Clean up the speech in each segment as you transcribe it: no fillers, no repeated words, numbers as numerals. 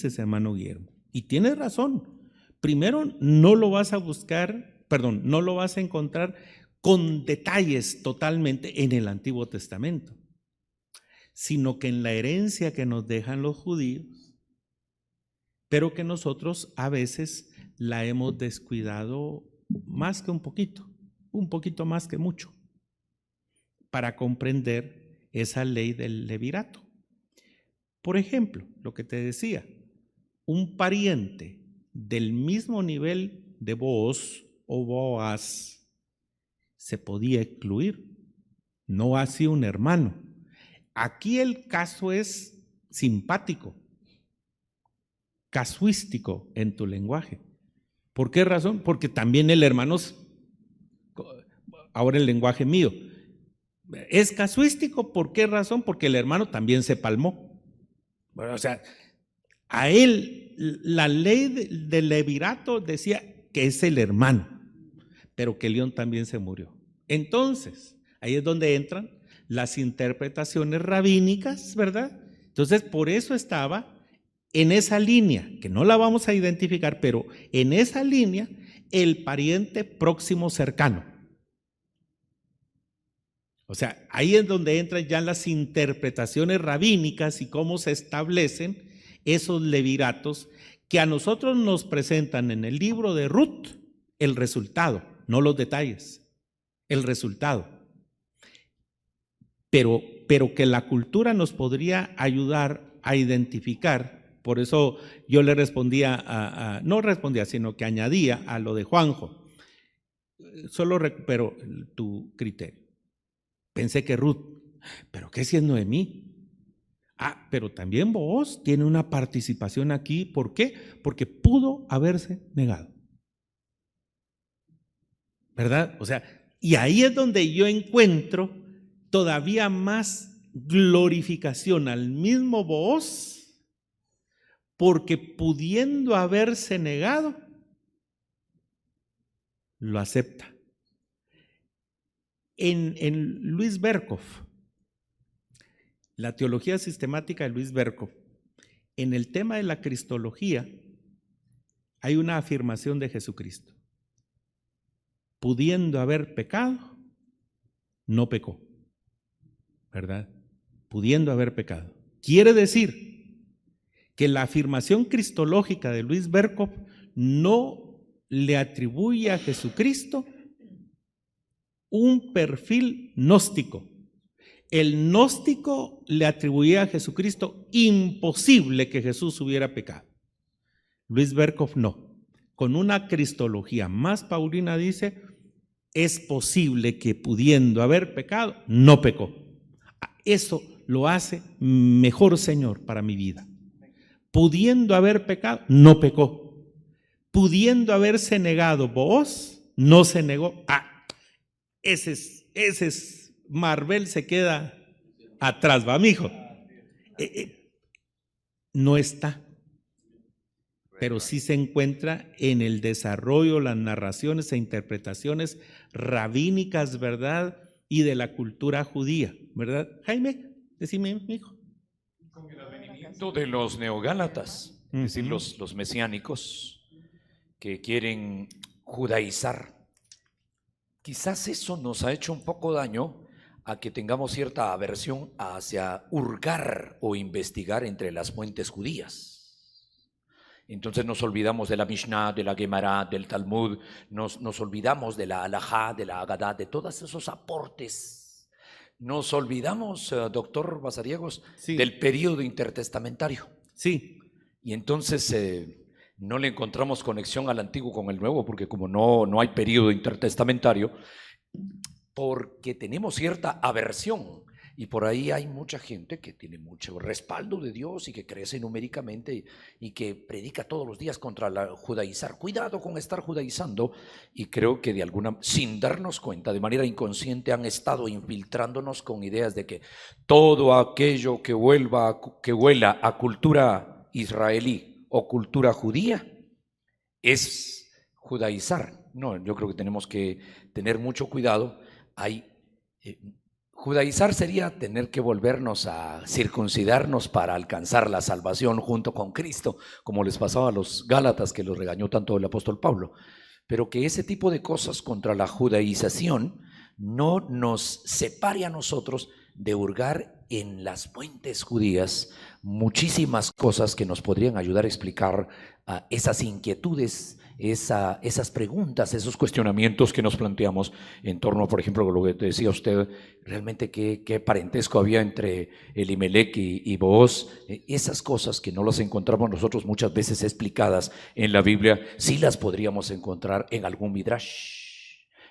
dices, hermano Guillermo, y tienes razón. Primero, no lo vas a buscar, perdón, no lo vas a encontrar con detalles totalmente en el Antiguo Testamento, sino que en la herencia que nos dejan los judíos, pero que nosotros a veces la hemos descuidado más que un poquito más que mucho, para comprender esa ley del levirato. Por ejemplo, lo que te decía, un pariente del mismo nivel de Booz o Boaz se podía excluir, no así un hermano. Aquí el caso es simpático, casuístico en tu lenguaje. ¿Por qué razón? Porque también el hermano, ahora el lenguaje mío, es casuístico. ¿Por qué razón? Porque el hermano también se palmó. Bueno, o sea, a él la ley del levirato decía que es el hermano, pero que León también se murió. Entonces, ahí es donde entran las interpretaciones rabínicas, ¿verdad? Entonces, por eso estaba en esa línea, que no la vamos a identificar, pero en esa línea, el pariente próximo cercano. O sea, ahí es donde entran ya las interpretaciones rabínicas y cómo se establecen esos leviratos que a nosotros nos presentan en el libro de Ruth el resultado, no los detalles, el resultado. Pero que la cultura nos podría ayudar a identificar. Por eso yo le respondía, no respondía, sino que añadía a lo de Juanjo. Solo recupero tu criterio. Pensé que Ruth, pero ¿qué si es Noemí? Pero también vos tiene una participación aquí. ¿Por qué? Porque pudo haberse negado, ¿verdad? O sea, y ahí es donde yo encuentro todavía más glorificación al mismo Booz, porque pudiendo haberse negado, lo acepta. En Luis Berkhoff, la teología sistemática de Luis Berkhoff, en el tema de la cristología, hay una afirmación de Jesucristo. Pudiendo haber pecado, no pecó, ¿verdad? Pudiendo haber pecado. Quiere decir que la afirmación cristológica de Luis Berkhoff no le atribuye a Jesucristo un perfil gnóstico. El gnóstico le atribuía a Jesucristo imposible que Jesús hubiera pecado. Luis Berkhoff no. Con una cristología más paulina dice, es posible que pudiendo haber pecado, no pecó. Eso lo hace mejor Señor para mi vida. Pudiendo haber pecado, no pecó. Pudiendo haberse negado Booz, no se negó. Ese es Marvel, se queda atrás, va, mijo. No está, pero sí se encuentra en el desarrollo, las narraciones e interpretaciones rabínicas, ¿verdad? Y de la cultura judía, ¿verdad? Jaime, decime, mijo. Con el advenimiento de los neogálatas, es decir, los mesiánicos que quieren judaizar, quizás eso nos ha hecho un poco daño a que tengamos cierta aversión hacia hurgar o investigar entre las fuentes judías. Entonces nos olvidamos de la Mishnah, de la Gemara, del Talmud, nos olvidamos de la Halajá, de la Agadá, de todos esos aportes. Nos olvidamos, doctor Basariegos, sí, del periodo intertestamentario. Sí. Y entonces no le encontramos conexión al antiguo con el nuevo, porque como no hay periodo intertestamentario, porque tenemos cierta aversión. Y por ahí hay mucha gente que tiene mucho respaldo de Dios y que crece numéricamente y que predica todos los días contra la judaizar. Cuidado con estar judaizando, y creo que sin darnos cuenta, de manera inconsciente, han estado infiltrándonos con ideas de que todo aquello que huela a cultura israelí o cultura judía es judaizar. No, yo creo que tenemos que tener mucho cuidado. Hay Judaizar sería tener que volvernos a circuncidarnos para alcanzar la salvación junto con Cristo, como les pasaba a los Gálatas, que los regañó tanto el apóstol Pablo. Pero que ese tipo de cosas contra la judaización no nos separe a nosotros de hurgar en las fuentes judías muchísimas cosas que nos podrían ayudar a explicar esas inquietudes, esas preguntas, esos cuestionamientos que nos planteamos en torno, por ejemplo, a lo que decía usted, realmente qué parentesco había entre Elimelec y Booz. Esas cosas que no las encontramos nosotros muchas veces explicadas en la Biblia, sí las podríamos encontrar en algún midrash,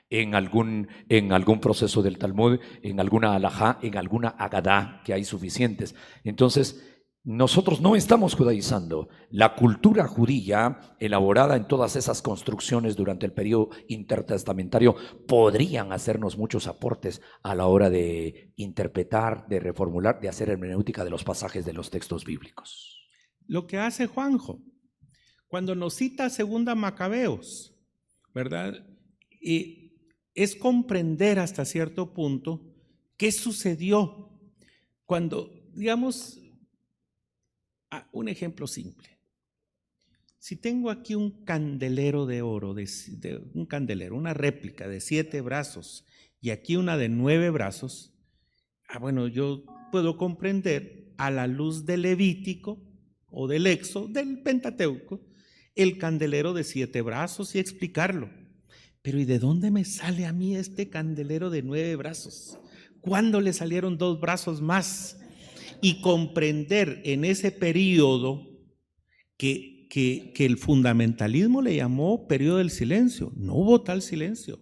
en algún proceso del Talmud, en alguna halajá, en alguna agadá, que hay suficientes. Entonces, nosotros no estamos judaizando. La cultura judía, elaborada en todas esas construcciones durante el periodo intertestamentario, podrían hacernos muchos aportes a la hora de interpretar, de reformular, de hacer hermenéutica de los pasajes de los textos bíblicos. Lo que hace Juanjo, cuando nos cita Segunda Macabeos, ¿verdad? Es comprender hasta cierto punto qué sucedió cuando, digamos, un ejemplo simple. Si tengo aquí un candelero de oro, un candelero, una réplica de 7 brazos y aquí una de 9 brazos, bueno, yo puedo comprender a la luz del Levítico o del Éxodo, del Pentateuco, el candelero de 7 brazos y explicarlo. Pero ¿y de dónde me sale a mí este candelero de 9 brazos? ¿Cuándo le salieron 2 brazos más? Y comprender en ese periodo que el fundamentalismo le llamó periodo del silencio. No hubo tal silencio,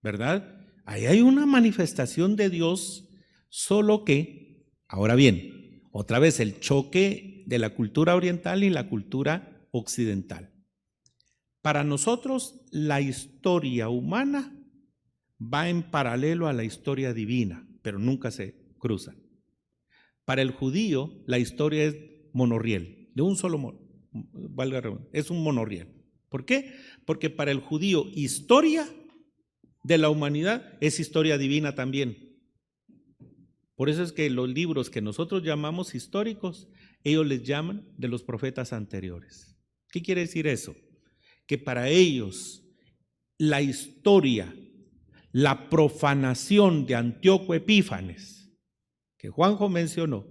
¿verdad? Ahí hay una manifestación de Dios, solo que, ahora bien, otra vez el choque de la cultura oriental y la cultura occidental. Para nosotros, la historia humana va en paralelo a la historia divina, pero nunca se cruzan. Para el judío, la historia es monorriel, de un solo es un monorriel. ¿Por qué? Porque para el judío, historia de la humanidad es historia divina también. Por eso es que los libros que nosotros llamamos históricos, ellos les llaman de los profetas anteriores. ¿Qué quiere decir eso? Que para ellos la historia, la profanación de Antíoco Epífanes, que Juanjo mencionó,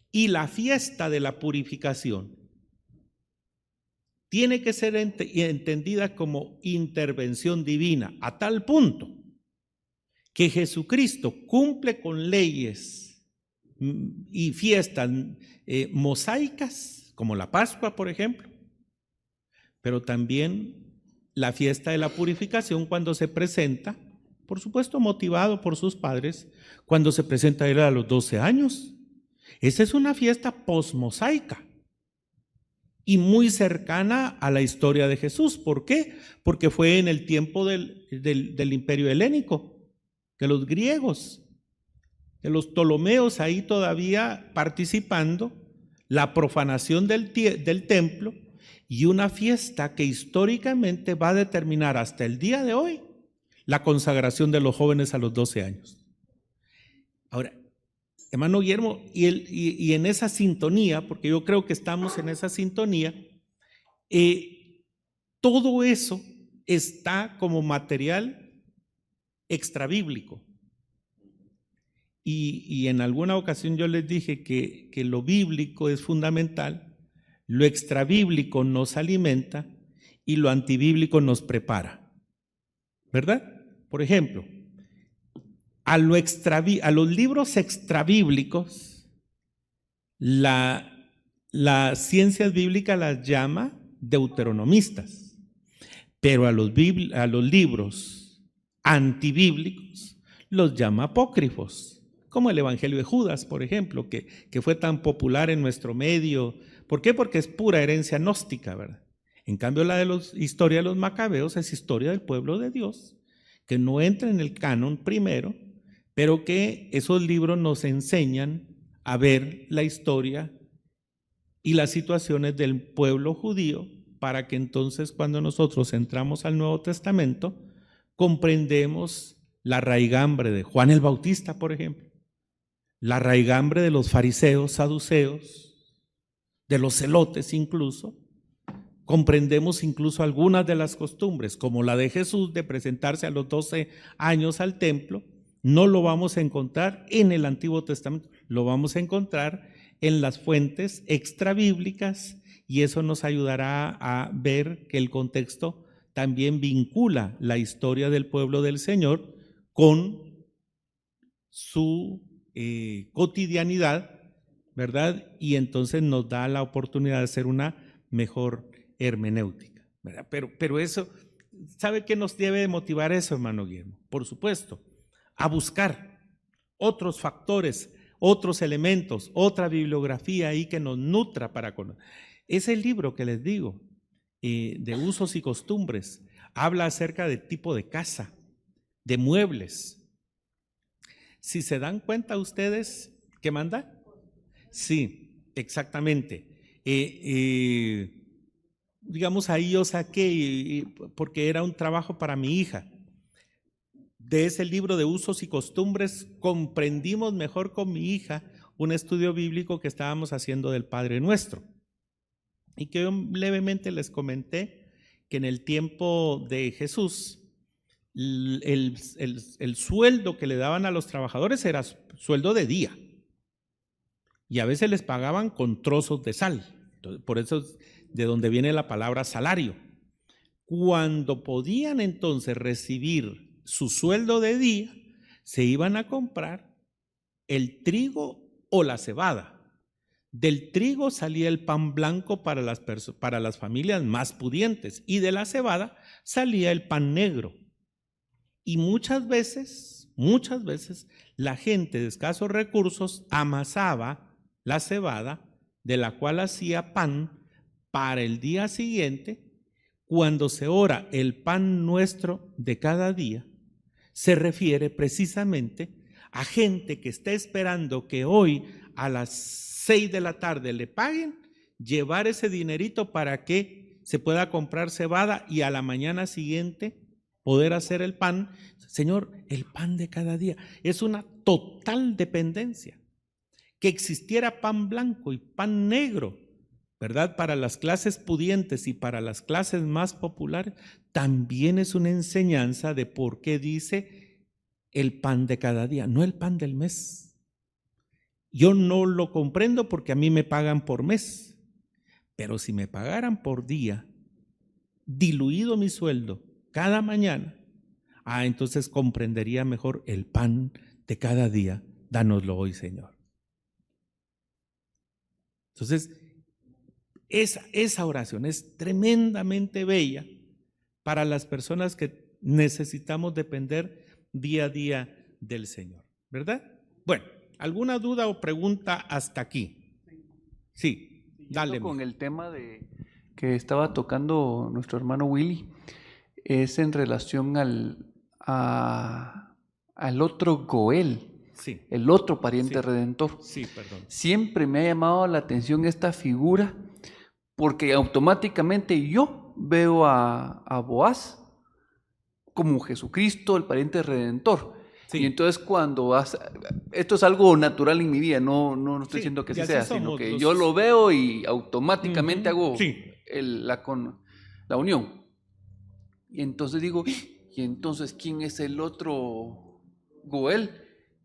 y la fiesta de la purificación, tiene que ser entendida como intervención divina, a tal punto que Jesucristo cumple con leyes y fiestas mosaicas, como la Pascua, por ejemplo, pero también la fiesta de la purificación cuando se presenta, por supuesto motivado por sus padres, cuando se presenta él a los 12 años. Esa es una fiesta posmosaica y muy cercana a la historia de Jesús. ¿Por qué? Porque fue en el tiempo del imperio helénico, de los griegos, de los ptolomeos, ahí todavía participando, la profanación del templo y una fiesta que históricamente va a determinar hasta el día de hoy la consagración de los jóvenes a los 12 años. Ahora, hermano Guillermo, y en esa sintonía, porque yo creo que estamos en esa sintonía, todo eso está como material extrabíblico. Y en alguna ocasión yo les dije que lo bíblico es fundamental, lo extrabíblico nos alimenta y lo antibíblico nos prepara, ¿verdad? Por ejemplo, a los libros extrabíblicos, las ciencias bíblicas las llama deuteronomistas, pero a los libros antibíblicos los llama apócrifos, como el Evangelio de Judas, por ejemplo, que fue tan popular en nuestro medio. ¿Por qué? Porque es pura herencia gnóstica, ¿verdad? En cambio, la de historia de los macabeos es historia del pueblo de Dios, que no entra en el canon primero, pero que esos libros nos enseñan a ver la historia y las situaciones del pueblo judío, para que entonces cuando nosotros entramos al Nuevo Testamento, comprendemos la raigambre de Juan el Bautista, por ejemplo, la raigambre de los fariseos, saduceos, de los celotes incluso. Comprendemos incluso algunas de las costumbres, como la de Jesús de presentarse a los 12 años al templo. No lo vamos a encontrar en el Antiguo Testamento, lo vamos a encontrar en las fuentes extrabíblicas, y eso nos ayudará a ver que el contexto también vincula la historia del pueblo del Señor con su cotidianidad, ¿verdad? Y entonces nos da la oportunidad de hacer una mejor hermenéutica, ¿verdad? Pero eso, ¿sabe qué nos debe de motivar eso, hermano Guillermo? Por supuesto, a buscar otros factores, otros elementos, otra bibliografía ahí que nos nutra para conocer. Ese libro que les digo, de usos y costumbres, habla acerca del tipo de casa, de muebles. Si se dan cuenta ustedes, ¿qué manda? Sí, exactamente. Digamos, ahí yo saqué, porque era un trabajo para mi hija, de ese libro de usos y costumbres, comprendimos mejor con mi hija un estudio bíblico que estábamos haciendo del Padre Nuestro. Y que yo levemente les comenté que en el tiempo de Jesús, el sueldo que le daban a los trabajadores era sueldo de día. Y a veces les pagaban con trozos de sal. Entonces, por eso es de donde viene la palabra salario. Cuando podían entonces recibir su sueldo de día, se iban a comprar el trigo o la cebada. Del trigo salía el pan blanco para las familias más pudientes, y de la cebada salía el pan negro. Y muchas veces, la gente de escasos recursos amasaba la cebada, de la cual hacía pan para el día siguiente. Cuando se ora el pan nuestro de cada día, se refiere precisamente a gente que está esperando que hoy a las 6 de la tarde le paguen, llevar ese dinerito para que se pueda comprar cebada y a la mañana siguiente poder hacer el pan. Señor, el pan de cada día es una total dependencia. Que existiera pan blanco y pan negro, ¿verdad? Para las clases pudientes y para las clases más populares, también es una enseñanza de por qué dice el pan de cada día, no el pan del mes. Yo no lo comprendo porque a mí me pagan por mes, pero si me pagaran por día, diluido mi sueldo cada mañana, entonces comprendería mejor el pan de cada día. Dánoslo hoy, Señor. Entonces, esa oración es tremendamente bella para las personas que necesitamos depender día a día del Señor, ¿verdad? Bueno, ¿alguna duda o pregunta hasta aquí? Sí, dale. Con el tema que estaba tocando nuestro hermano Willy, es en relación al otro Goel. Sí. El otro pariente redentor. Sí, perdón. Siempre me ha llamado la atención esta figura, porque automáticamente yo veo a Boaz como Jesucristo, el pariente redentor. Sí. Y entonces esto es algo natural en mi vida, no estoy diciendo que así sea, sino que yo lo veo y automáticamente hago la unión. Y entonces digo, ¿y entonces quién es el otro Goel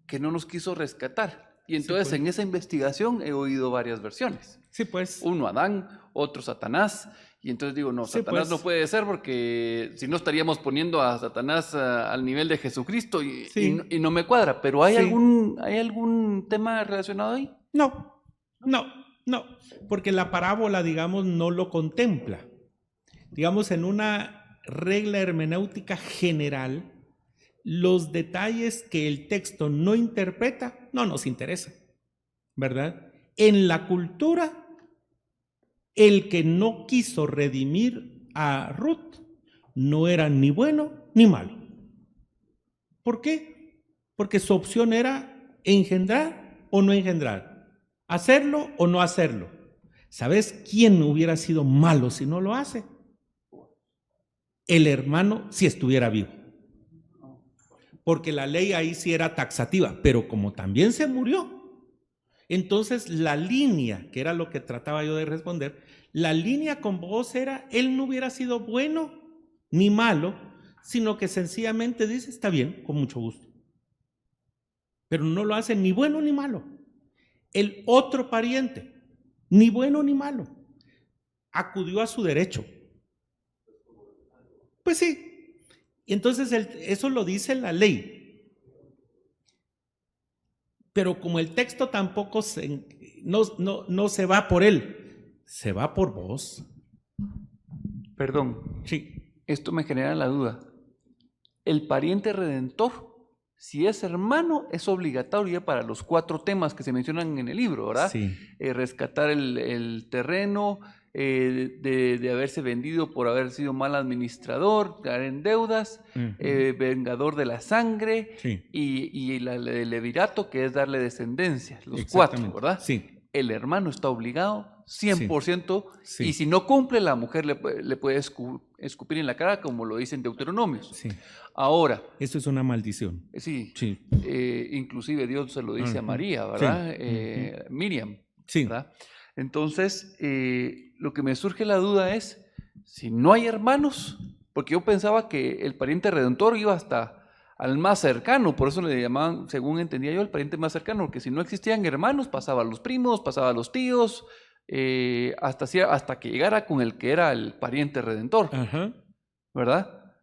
que no nos quiso rescatar? Y entonces en esa investigación he oído varias versiones. Sí, pues. Uno Adán, otro Satanás. Y entonces digo, no, Satanás no puede ser, porque si no estaríamos poniendo a Satanás al nivel de Jesucristo y no me cuadra. Pero ¿hay algún tema relacionado ahí? No, porque la parábola, digamos, no lo contempla. Digamos, en una regla hermenéutica general, los detalles que el texto no interpreta no nos interesan, ¿verdad? En la cultura, el que no quiso redimir a Ruth no era ni bueno ni malo. ¿Por qué? Porque su opción era engendrar o no engendrar, hacerlo o no hacerlo. ¿Sabes quién hubiera sido malo si no lo hace? El hermano, si estuviera vivo. porque la ley ahí sí era taxativa, pero como también se murió, entonces la línea, que era lo que trataba yo de responder, la línea con Booz era, él no hubiera sido bueno ni malo, sino que sencillamente dice, está bien, con mucho gusto. Pero no lo hace ni bueno ni malo. El otro pariente, ni bueno ni malo, acudió a su derecho. Pues sí. Y entonces eso lo dice la ley. Pero como el texto tampoco no se va por él, se va por vos. Perdón, Sí. esto me genera la duda. El pariente redentor, si es hermano, es obligatorio para los 4 temas que se mencionan en el libro, ¿verdad? Sí. Rescatar el terreno, de haberse vendido por haber sido mal administrador, caer en deudas, vengador de la sangre, Sí. y el levirato, que es darle descendencia. Los 4, ¿verdad? Sí. El hermano está obligado 100%, Sí. y si no cumple, la mujer le puede escupir en la cara, como lo dice en Deuteronomio. Sí. Ahora, Esto es una maldición. sí, Sí. inclusive Dios se lo dice a María, Sí. ¿verdad? Miriam, Sí. ¿verdad? Entonces, lo que me surge la duda es, si no hay hermanos, porque yo pensaba que el pariente redentor iba hasta al más cercano, por eso le llamaban, según entendía yo, el pariente más cercano, porque si no existían hermanos, pasaba a los primos, pasaba a los tíos, hasta que llegara con el que era el pariente redentor, Ajá. ¿verdad?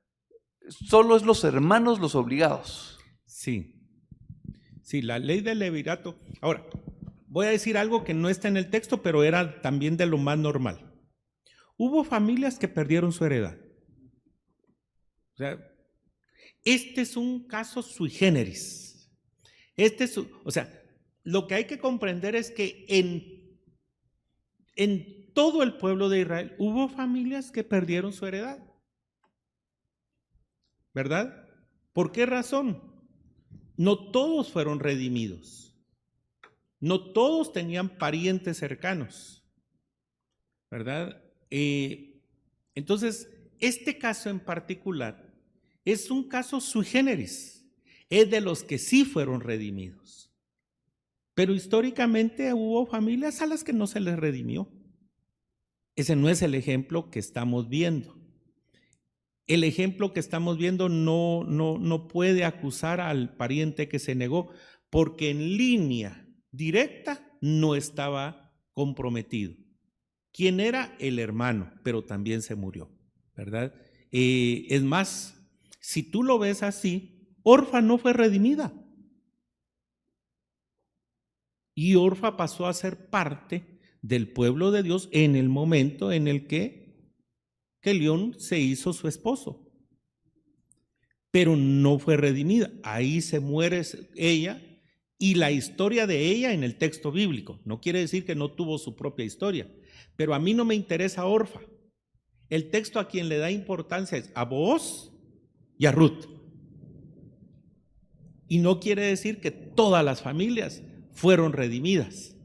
Solo es los hermanos los obligados. Sí. Sí, la ley del levirato. Ahora, voy a decir algo que no está en el texto, pero era también de lo más normal. Hubo familias que perdieron su heredad. O sea, este es un caso sui generis. O sea, lo que hay que comprender es que en todo el pueblo de Israel hubo familias que perdieron su heredad. ¿Verdad? ¿Por qué razón? No todos fueron redimidos. No todos tenían parientes cercanos. ¿Verdad? Entonces, este caso en particular es un caso sui generis. Es de los que sí fueron redimidos. Pero históricamente hubo familias a las que no se les redimió. Ese no es el ejemplo que estamos viendo. El ejemplo que estamos viendo no puede acusar al pariente que se negó, porque en línea directa no estaba comprometido. ¿Quién era? El hermano, pero también se murió, ¿verdad? Es más, si tú lo ves así, Orfa no fue redimida. Y Orfa pasó a ser parte del pueblo de Dios en el momento en el que León se hizo su esposo. Pero no fue redimida. Ahí se muere ella y la historia de ella en el texto bíblico. No quiere decir que no tuvo su propia historia, pero a mí no me interesa Orfa. El texto a quien le da importancia es a Booz y a Ruth. Y no quiere decir que todas las familias fueron redimidas,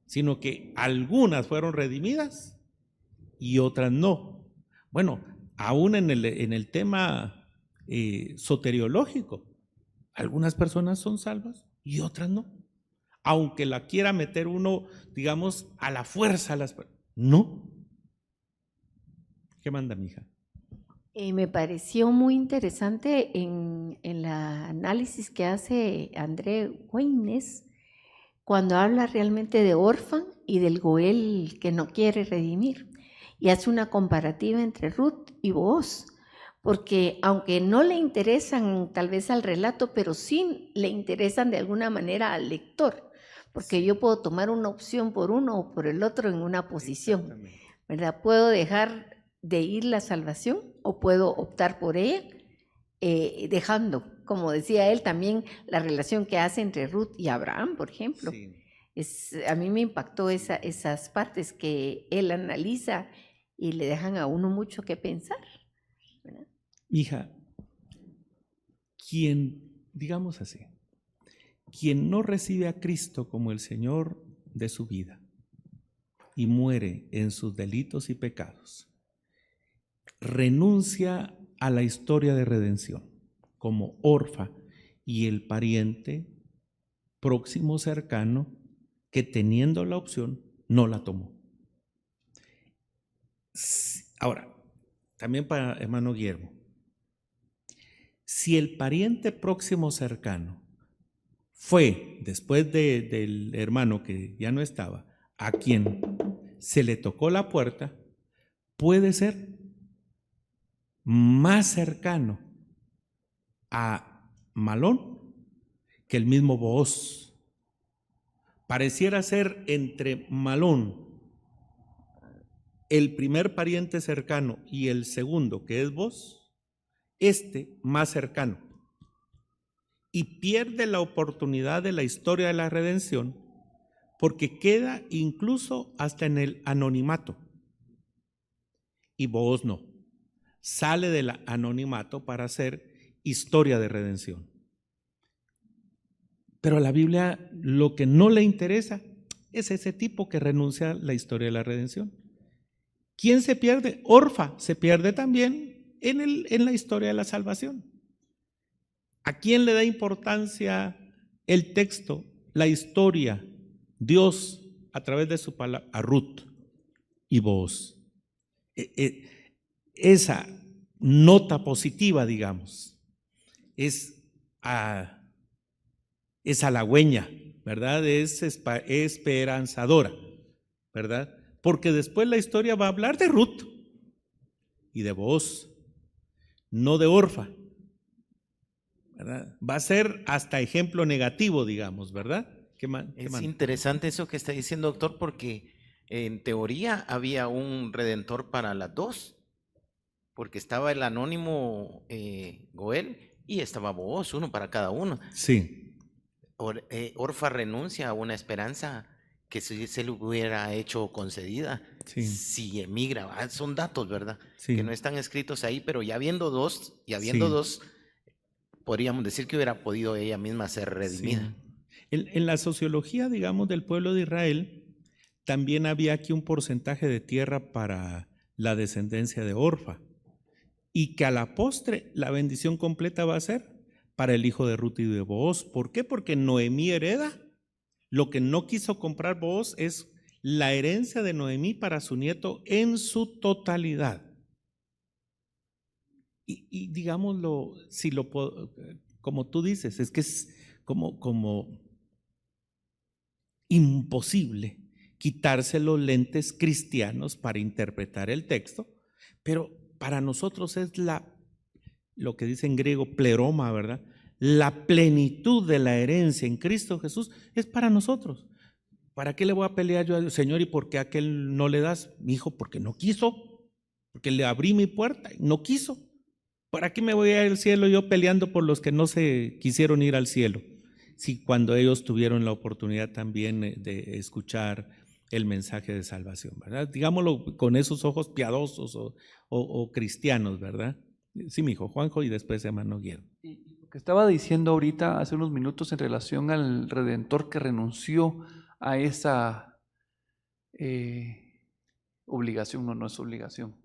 sino que algunas fueron redimidas y otras no. Bueno, aún en el tema soteriológico, algunas personas son salvas y otras no. Aunque la quiera meter uno, digamos, a la fuerza, no. ¿Qué manda, mija? Me pareció muy interesante en el análisis que hace André Weines cuando habla realmente de Orfa y del Goel que no quiere redimir, y hace una comparativa entre Ruth y Booz, porque aunque no le interesan tal vez al relato, pero sí le interesan de alguna manera al lector, porque yo puedo tomar una opción por uno o por el otro en una posición, ¿verdad? Puedo dejar de ir la salvación o puedo optar por ella, dejando, como decía él, también la relación que hace entre Ruth y Abraham, por ejemplo. Sí. A mí me impactó esas partes que él analiza y le dejan a uno mucho que pensar, ¿verdad? Hija, digamos así, quien no recibe a Cristo como el Señor de su vida y muere en sus delitos y pecados, renuncia a la historia de redención, como Orfa y el pariente próximo cercano que, teniendo la opción, no la tomó. Ahora, también para hermano Guillermo, si el pariente próximo cercano fue, después del hermano que ya no estaba, a quien se le tocó la puerta, puede ser más cercano a Malón que el mismo Booz. Pareciera ser entre Malón, el primer pariente cercano, y el segundo, que es Booz, más cercano, y pierde la oportunidad de la historia de la redención porque queda incluso hasta en el anonimato. Y Booz no, sale del anonimato para hacer historia de redención. Pero a la Biblia lo que no le interesa es ese tipo que renuncia a la historia de la redención. ¿Quién se pierde? Orfa se pierde también en la historia de la salvación. ¿A quién le da importancia el texto, la historia, Dios a través de su palabra? A Ruth y Booz. Esa nota positiva, digamos, es halagüeña, ¿verdad? Es esperanzadora, ¿verdad? Porque después la historia va a hablar de Ruth y de Booz, no de Orfa, ¿verdad? Va a ser hasta ejemplo negativo, digamos, ¿verdad? Es interesante eso que está diciendo, doctor, porque en teoría había un redentor para las dos, porque estaba el anónimo Goel y estaba Booz, uno para cada uno. Sí. Orfa renuncia a una esperanza que se le hubiera hecho concedida, sí, si emigra. Son datos, ¿verdad? Sí. Que no están escritos ahí, pero ya habiendo dos, Sí. podríamos decir que hubiera podido ella misma ser redimida. Sí. En la sociología, digamos, del pueblo de Israel, también había aquí un porcentaje de tierra para la descendencia de Orfa, y que a la postre la bendición completa va a ser para el hijo de Ruth y de Booz. ¿Por qué? Porque Noemí hereda. Lo que no quiso comprar Booz es la herencia de Noemí para su nieto en su totalidad. Y digámoslo, si lo puedo, como tú dices, es que es como imposible quitarse los lentes cristianos para interpretar el texto, pero para nosotros es lo que dice en griego pleroma, ¿verdad? La plenitud de la herencia en Cristo Jesús es para nosotros. ¿Para qué le voy a pelear yo a Dios? Señor, ¿y por qué a aquel no le das? Mi hijo, porque no quiso, porque le abrí mi puerta y no quiso. ¿Para qué me voy a ir al cielo yo peleando por los que no se quisieron ir al cielo? Si cuando ellos tuvieron la oportunidad también de escuchar el mensaje de salvación, ¿verdad? Digámoslo con esos ojos piadosos o cristianos, ¿verdad? Sí, mi hijo Juanjo, y después hermano Guillermo. Y lo que estaba diciendo ahorita hace unos minutos en relación al Redentor que renunció a esa obligación, no es obligación,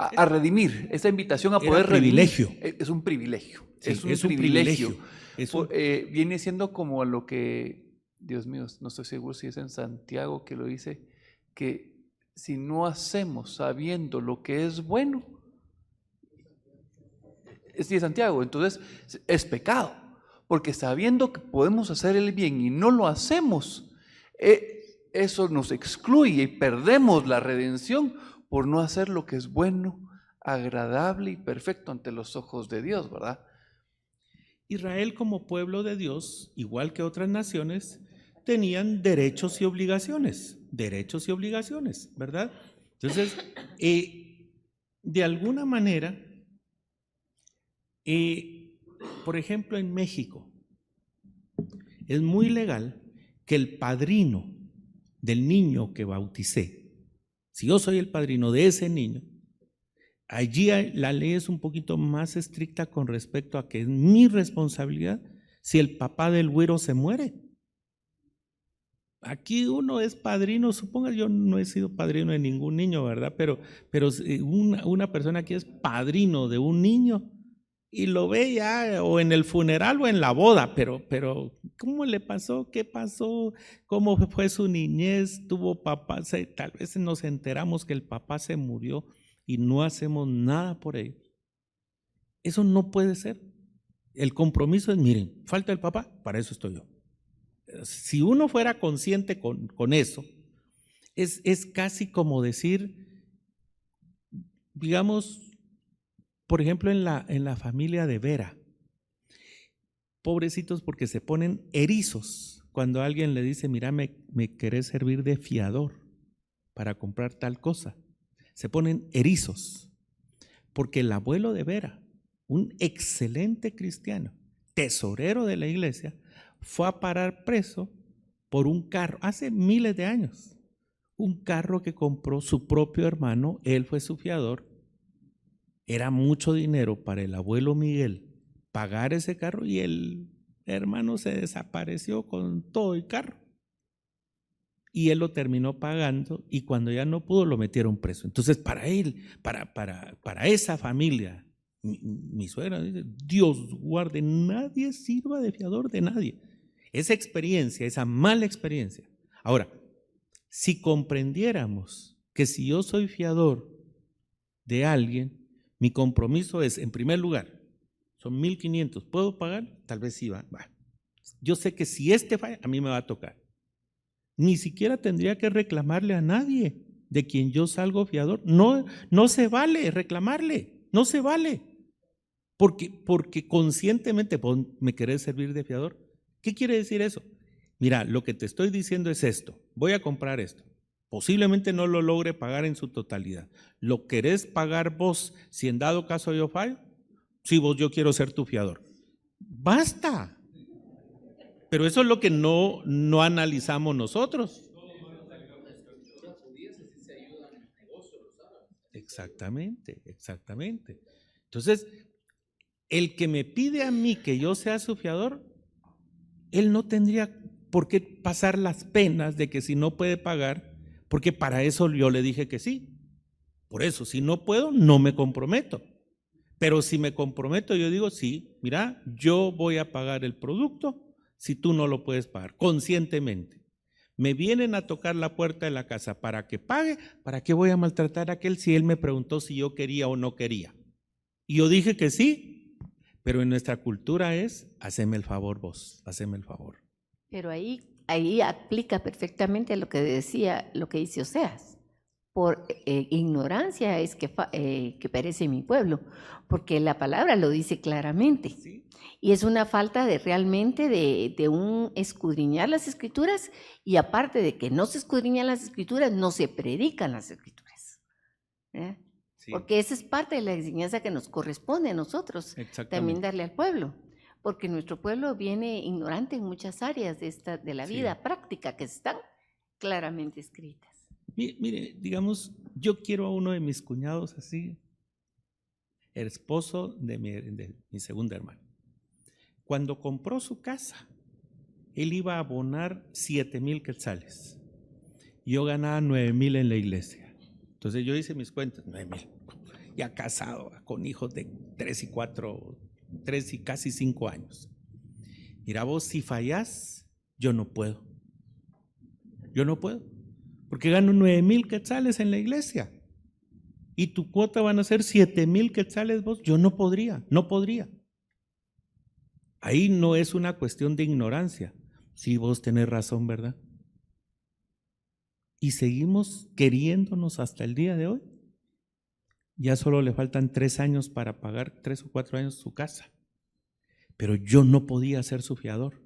a redimir, esa invitación a poder privilegio. redimir, es un privilegio. Sí, es un privilegio. Viene siendo como lo que, Dios mío, no estoy seguro si es en Santiago que lo dice, que si no hacemos sabiendo lo que es bueno, es de Santiago, entonces es pecado, porque sabiendo que podemos hacer el bien y no lo hacemos, eso nos excluye y perdemos la redención por no hacer lo que es bueno, agradable y perfecto ante los ojos de Dios, ¿verdad? Israel como pueblo de Dios, igual que otras naciones, tenían derechos y obligaciones, ¿verdad? Entonces, de alguna manera, por ejemplo, en México, es muy legal que el padrino del niño que bauticé, si yo soy el padrino de ese niño, allí la ley es un poquito más estricta con respecto a que es mi responsabilidad si el papá del güero se muere. Aquí uno es padrino, suponga, yo no he sido padrino de ningún niño, ¿verdad? Pero una persona aquí es padrino de un niño y lo ve ya o en el funeral o en la boda, pero ¿cómo le pasó? ¿Qué pasó? ¿Cómo fue su niñez? ¿Tuvo papá? Tal vez nos enteramos que el papá se murió y no hacemos nada por ello. Eso no puede ser. El compromiso es, miren, falta el papá, para eso estoy yo. Si uno fuera consciente con eso, es casi como decir, digamos, por ejemplo, en la familia de Vera, pobrecitos porque se ponen erizos cuando alguien le dice, mira, me querés servir de fiador para comprar tal cosa. Se ponen erizos, porque el abuelo de Vera, un excelente cristiano, tesorero de la iglesia, fue a parar preso por un carro, hace miles de años, un carro que compró su propio hermano, él fue su fiador. Era mucho dinero para el abuelo Miguel pagar ese carro y el hermano se desapareció con todo el carro. Y él lo terminó pagando y cuando ya no pudo lo metieron preso. Entonces para él, para esa familia, mi suegra dice, Dios guarde, nadie sirva de fiador de nadie. Esa experiencia, esa mala experiencia. Ahora, si comprendiéramos que si yo soy fiador de alguien, mi compromiso es, en primer lugar, son 1,500, ¿puedo pagar? Tal vez sí va. Yo sé que si este falla, a mí me va a tocar. Ni siquiera tendría que reclamarle a nadie de quien yo salgo fiador. No se vale reclamarle, no se vale. Porque conscientemente vos me querés servir de fiador. ¿Qué quiere decir eso? Mira, lo que te estoy diciendo es esto, voy a comprar esto. Posiblemente no lo logre pagar en su totalidad. ¿Lo querés pagar vos si en dado caso yo fallo? Sí, yo quiero ser tu fiador. Basta. Pero eso es lo que no analizamos nosotros. Exactamente. Entonces, el que me pide a mí que yo sea su fiador, él no tendría por qué pasar las penas de que si no puede pagar, porque para eso yo le dije que sí. Por eso, si no puedo, no me comprometo. Pero si me comprometo, yo digo, sí, mira, yo voy a pagar el producto si tú no lo puedes pagar, conscientemente. Me vienen a tocar la puerta de la casa para que pague, ¿para qué voy a maltratar a aquel si él me preguntó si yo quería o no quería? Y yo dije que sí, pero en nuestra cultura es, haceme el favor vos, haceme el favor. Pero ahí aplica perfectamente lo que dice Oseas. Por ignorancia es que perece mi pueblo, porque la palabra lo dice claramente. ¿Sí? Y es una falta de realmente de un escudriñar las escrituras, y aparte de que no se escudriñan las escrituras, no se predican las escrituras. Sí. Porque esa es parte de la enseñanza que nos corresponde a nosotros, también darle al pueblo. Porque nuestro pueblo viene ignorante en muchas áreas de la vida práctica que están claramente escritas. Mire, digamos, yo quiero a uno de mis cuñados así, el esposo de mi segunda hermana. Cuando compró su casa, él iba a abonar 7,000 quetzales. Yo ganaba 9,000 en la iglesia. Entonces yo hice mis cuentas, 9,000. Ya casado, con hijos de 3 y casi 5 años. Mira vos, si fallás, yo no puedo. Porque gano 9,000 quetzales en la iglesia. Y tu cuota van a ser 7,000 quetzales vos. Yo no podría. Ahí no es una cuestión de ignorancia. Sí, vos tenés razón, ¿verdad? Y seguimos queriéndonos hasta el día de hoy. Ya solo le faltan 3 años para pagar, 3 o 4 años su casa. Pero yo no podía ser su fiador.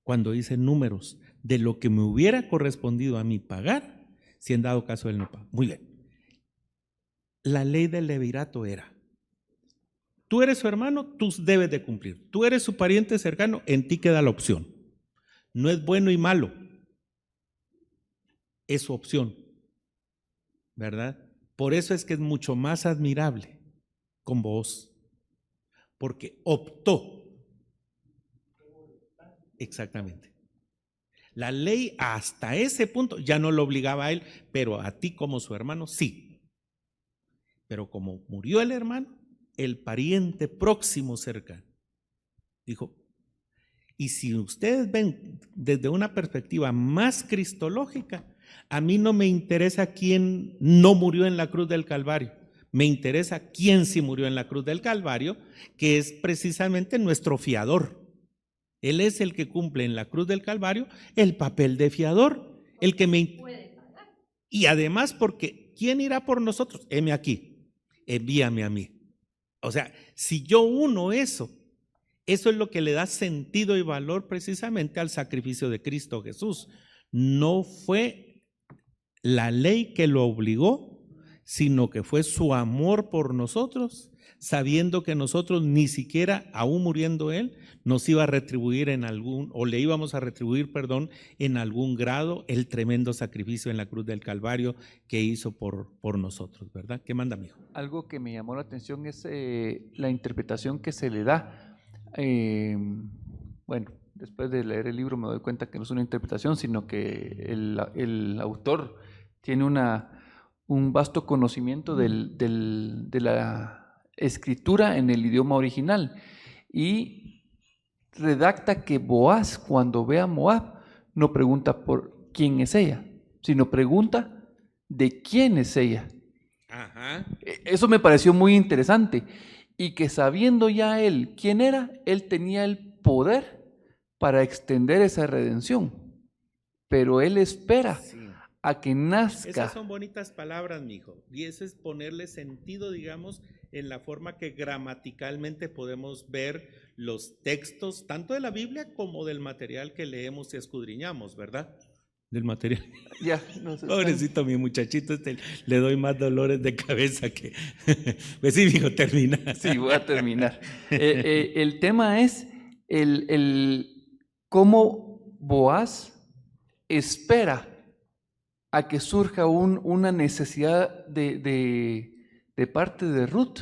Cuando hice números de lo que me hubiera correspondido a mí pagar, si en dado caso él no paga. Muy bien. La ley del levirato era, tú eres su hermano, tú debes de cumplir. Tú eres su pariente cercano, en ti queda la opción. No es bueno y malo, es su opción, ¿verdad? Por eso es que es mucho más admirable con vos, porque optó. Exactamente. La ley hasta ese punto ya no lo obligaba a él, pero a ti como su hermano sí. Pero como murió el hermano, el pariente próximo cercano. Dijo, y si ustedes ven desde una perspectiva más cristológica, a mí no me interesa quién no murió en la cruz del Calvario, me interesa quién sí murió en la cruz del Calvario, que es precisamente nuestro fiador. Él es el que cumple en la cruz del Calvario el papel de fiador, el que me... Y además porque, ¿quién irá por nosotros? Heme aquí, envíame a mí. O sea, si yo uno eso es lo que le da sentido y valor precisamente al sacrificio de Cristo Jesús. No fue la ley que lo obligó, sino que fue su amor por nosotros, sabiendo que nosotros ni siquiera, aún muriendo Él, nos iba a retribuir en algún, o le íbamos a retribuir, perdón, en algún grado el tremendo sacrificio en la cruz del Calvario que hizo por nosotros, ¿verdad? ¿Qué manda, mijo? Algo que me llamó la atención es la interpretación que se le da. Bueno, después de leer el libro me doy cuenta que no es una interpretación, sino que el autor tiene un vasto conocimiento de la escritura en el idioma original y redacta que Boaz, cuando ve a Moab, no pregunta por quién es ella, sino pregunta de quién es ella. Ajá. Eso me pareció muy interesante. Y que sabiendo ya él quién era, él tenía el poder para extender esa redención. Pero él espera a que nazca. Esas son bonitas palabras, mijo. Y eso es ponerle sentido, digamos, en la forma que gramaticalmente podemos ver los textos, tanto de la Biblia como del material que leemos y escudriñamos, ¿verdad? Del material. Ya, no sé. Pobrecito mi muchachito, le doy más dolores de cabeza que... Pues sí, mijo, termina. Sí, voy a terminar. El tema es cómo Boaz espera a que surja una necesidad de parte de Ruth,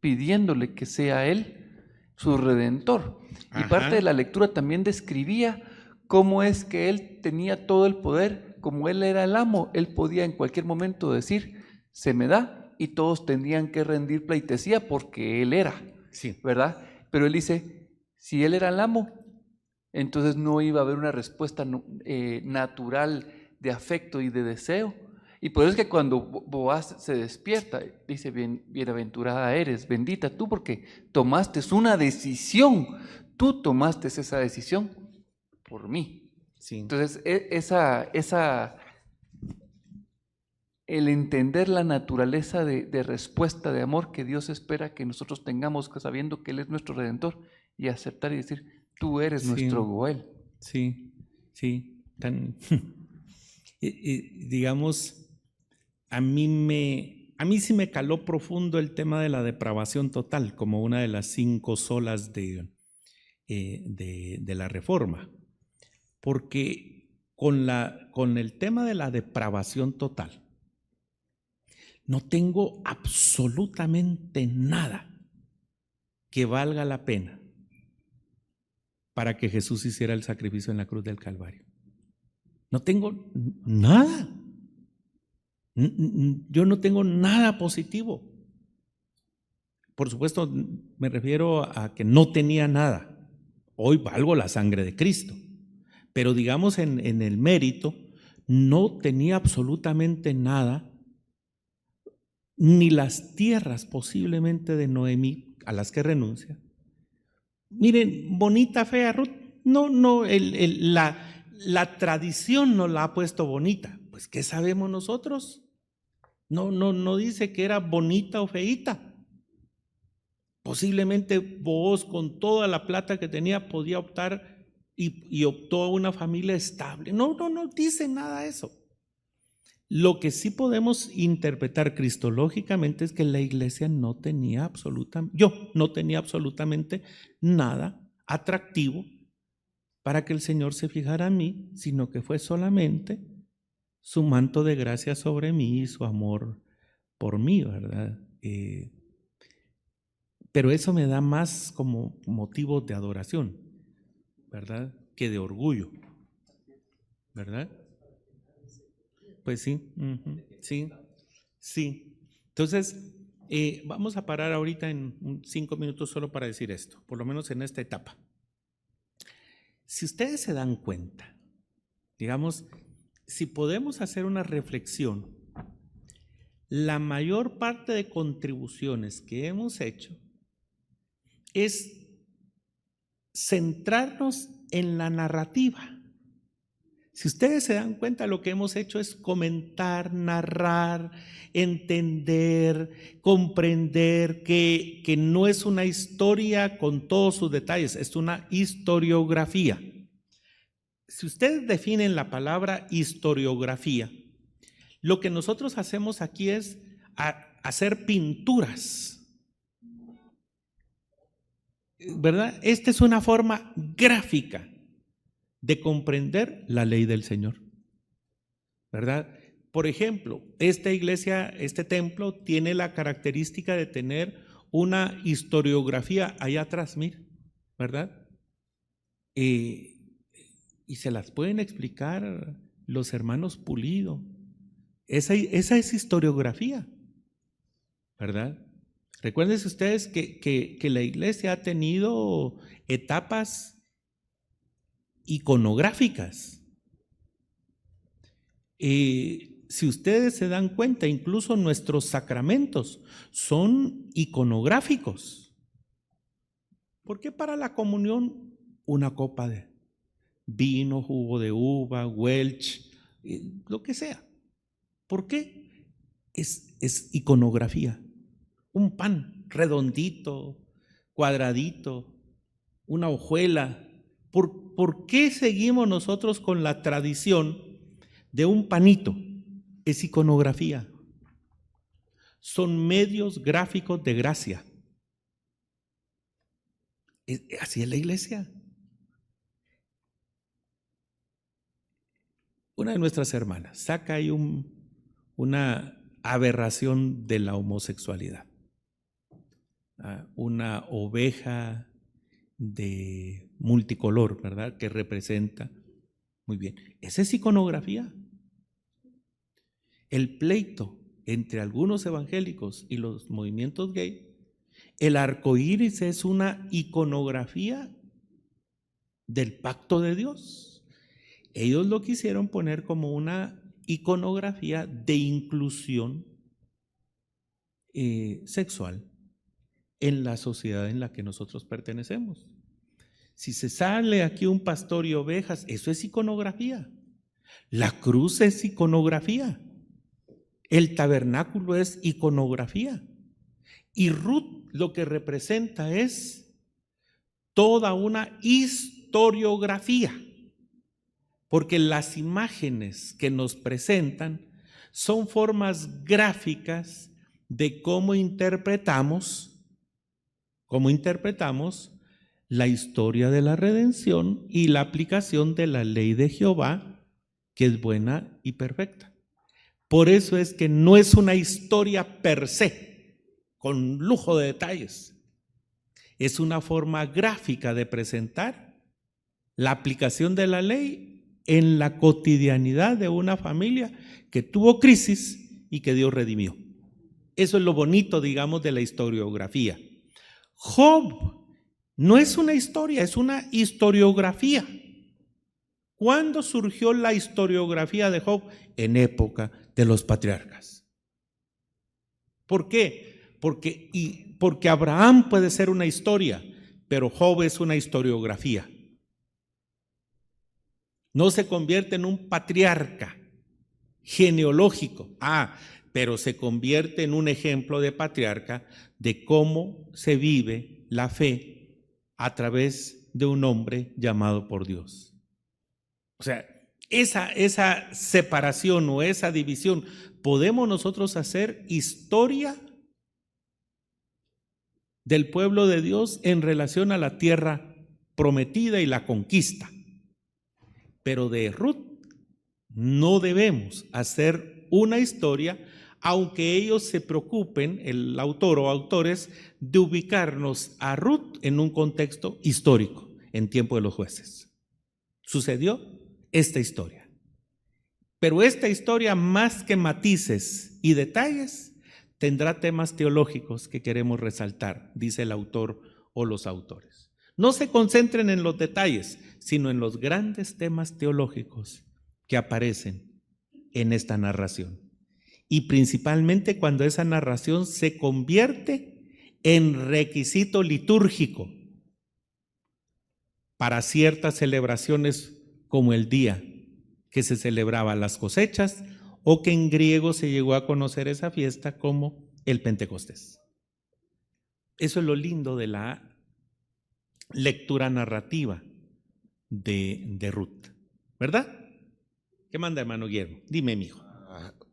pidiéndole que sea él su redentor. Y Ajá. parte de la lectura también describía cómo es que él tenía todo el poder, como él era el amo, él podía en cualquier momento decir, se me da, y todos tendrían que rendir pleitesía porque él era, Sí. ¿verdad? Pero él dice, si él era el amo, entonces no iba a haber una respuesta natural de afecto y de deseo. Y por eso es que cuando Boaz se despierta, dice, bienaventurada eres, bendita tú, porque tomaste una decisión, tú tomaste esa decisión por mí. Sí. Entonces, el entender la naturaleza de respuesta de amor que Dios espera que nosotros tengamos, sabiendo que Él es nuestro Redentor, y aceptar y decir, tú eres nuestro Goel. Sí, sí. Digamos, a mí sí me caló profundo el tema de la depravación total, como una de las 5 solas de la Reforma. Porque con el tema de la depravación total, no tengo absolutamente nada que valga la pena para que Jesús hiciera el sacrificio en la cruz del Calvario. No tengo nada. Yo no tengo nada positivo. Por supuesto, me refiero a que no tenía nada. Hoy valgo la sangre de Cristo. Pero digamos en el mérito, no tenía absolutamente nada, ni las tierras posiblemente de Noemí, a las que renuncia. Miren, bonita, fea, Ruth. No, la tradición nos la ha puesto bonita. Pues, ¿qué sabemos nosotros? No dice que era bonita o feíta. Posiblemente Booz, con toda la plata que tenía, podía optar y optó a una familia estable. No dice nada de eso. Lo que sí podemos interpretar cristológicamente es que la iglesia no tenía absolutamente nada atractivo para que el Señor se fijara en mí, sino que fue solamente su manto de gracia sobre mí y su amor por mí, ¿verdad? Pero eso me da más como motivo de adoración, ¿verdad? Que de orgullo, ¿verdad? Pues sí, sí. Entonces, Vamos a parar ahorita en 5 minutos solo para decir esto, por lo menos en esta etapa. Si ustedes se dan cuenta, digamos, si podemos hacer una reflexión, la mayor parte de contribuciones que hemos hecho es centrarnos en la narrativa. Si ustedes se dan cuenta, lo que hemos hecho es comentar, narrar, entender, comprender que no es una historia con todos sus detalles, es una historiografía. Si ustedes definen la palabra historiografía, lo que nosotros hacemos aquí es hacer pinturas, ¿verdad? Esta es una forma gráfica de comprender la ley del Señor, ¿verdad? Por ejemplo, esta iglesia, este templo tiene la característica de tener una historiografía allá atrás, mire, ¿verdad? Y se las pueden explicar los hermanos Pulido. Esa es historiografía, ¿verdad? Recuérdense ustedes que la iglesia ha tenido etapas iconográficas. Si ustedes se dan cuenta, incluso nuestros sacramentos son iconográficos. ¿Por qué para la comunión una copa de vino, jugo de uva, Welch, lo que sea? ¿Por qué? Es iconografía. Un pan redondito, cuadradito, una hojuela. ¿Por qué seguimos nosotros con la tradición de un panito? Es iconografía. Son medios gráficos de gracia. Así es la iglesia. Una de nuestras hermanas saca ahí una aberración de la homosexualidad. Una oveja de multicolor, ¿verdad? Que representa, muy bien, esa es iconografía. El pleito entre algunos evangélicos y los movimientos gay, el arco iris es una iconografía del pacto de Dios. Ellos lo quisieron poner como una iconografía de inclusión sexual en la sociedad en la que nosotros pertenecemos. Si se sale aquí un pastor y ovejas, eso es iconografía. La cruz es iconografía. El tabernáculo es iconografía. Y Ruth lo que representa es toda una historiografía, porque las imágenes que nos presentan son formas gráficas de cómo interpretamos la historia de la redención y la aplicación de la ley de Jehová, que es buena y perfecta. Por eso es que no es una historia per se, con lujo de detalles. Es una forma gráfica de presentar la aplicación de la ley en la cotidianidad de una familia que tuvo crisis y que Dios redimió. Eso es lo bonito, digamos, de la historiografía. Job no es una historia, es una historiografía. ¿Cuándo surgió la historiografía de Job? En época de los patriarcas. ¿Por qué? Porque Abraham puede ser una historia, pero Job es una historiografía. No se convierte en un patriarca genealógico, pero se convierte en un ejemplo de patriarca de cómo se vive la fe a través de un hombre llamado por Dios. O sea, esa separación o esa división, podemos nosotros hacer historia del pueblo de Dios en relación a la tierra prometida y la conquista. Pero de Ruth no debemos hacer una historia, aunque ellos se preocupen, el autor o autores, de ubicarnos a Ruth en un contexto histórico, en tiempo de los jueces. Sucedió esta historia. Pero esta historia, más que matices y detalles, tendrá temas teológicos que queremos resaltar, dice el autor o los autores. No se concentren en los detalles, sino en los grandes temas teológicos que aparecen en esta narración. Y principalmente cuando esa narración se convierte en requisito litúrgico para ciertas celebraciones como el día que se celebraban las cosechas, o que en griego se llegó a conocer esa fiesta como el Pentecostés. Eso es lo lindo de la lectura narrativa de Ruth, ¿verdad? ¿Qué manda, hermano Guillermo? Dime, mijo.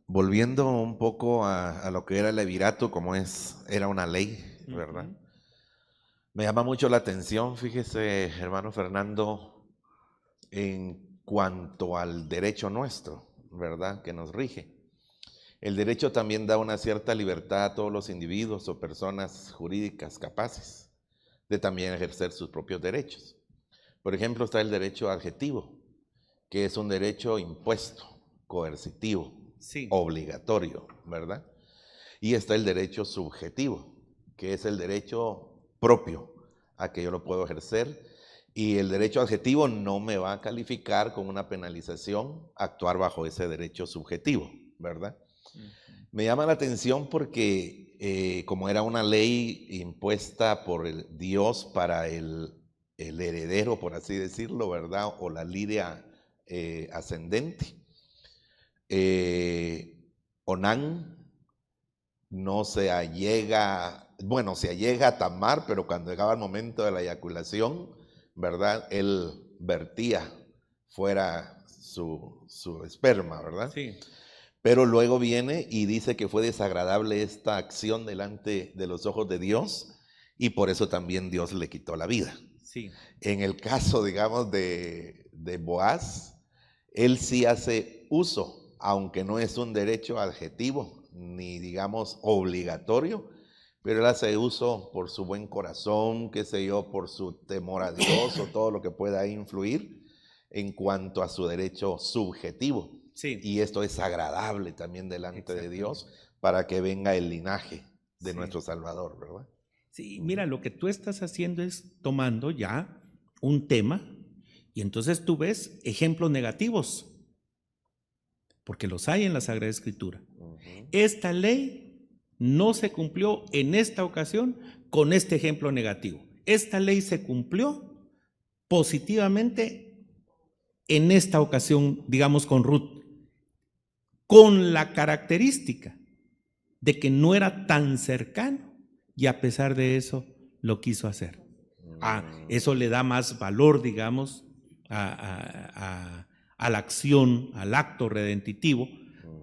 Volviendo un poco a lo que era el levirato, como era una ley, ¿verdad? Me llama mucho la atención, fíjese, hermano Fernando, en cuanto al derecho nuestro, ¿verdad?, que nos rige. El derecho también da una cierta libertad a todos los individuos o personas jurídicas capaces de también ejercer sus propios derechos. Por ejemplo, está el derecho adjetivo, que es un derecho impuesto, coercitivo, sí, obligatorio, ¿verdad? Y está el derecho subjetivo, que es el derecho propio a que yo lo puedo ejercer. Y el derecho adjetivo no me va a calificar con una penalización actuar bajo ese derecho subjetivo, ¿verdad? Me llama la atención porque como era una ley impuesta por Dios para el heredero, por así decirlo, ¿verdad? O la línea ascendente, Onán no se allega, bueno, se allega a Tamar, pero cuando llegaba el momento de la eyaculación, ¿verdad?, él vertía fuera su esperma, ¿verdad? sí. Pero luego viene y dice que fue desagradable esta acción delante de los ojos de Dios y por eso también Dios le quitó la vida. Sí. En el caso, digamos, de Boaz, él sí hace uso, aunque no es un derecho adjetivo ni, digamos, obligatorio, pero él hace uso por su buen corazón, qué sé yo, por su temor a Dios o todo lo que pueda influir en cuanto a su derecho subjetivo. Sí. Y esto es agradable también delante de Dios para que venga el linaje de nuestro Salvador, ¿verdad? Sí, mira, lo que tú estás haciendo es tomando ya un tema y entonces tú ves ejemplos negativos, porque los hay en la Sagrada Escritura. Esta ley no se cumplió en esta ocasión con este ejemplo negativo. Esta ley se cumplió positivamente en esta ocasión, digamos, con Ruth, con la característica de que no era tan cercano y a pesar de eso lo quiso hacer. Eso le da más valor, digamos, a la acción, al acto redentitivo,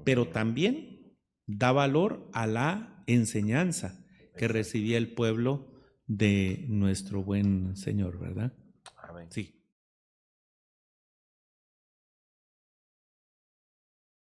pero también da valor a la enseñanza que recibía el pueblo de nuestro buen Señor, ¿verdad? Amén. Sí.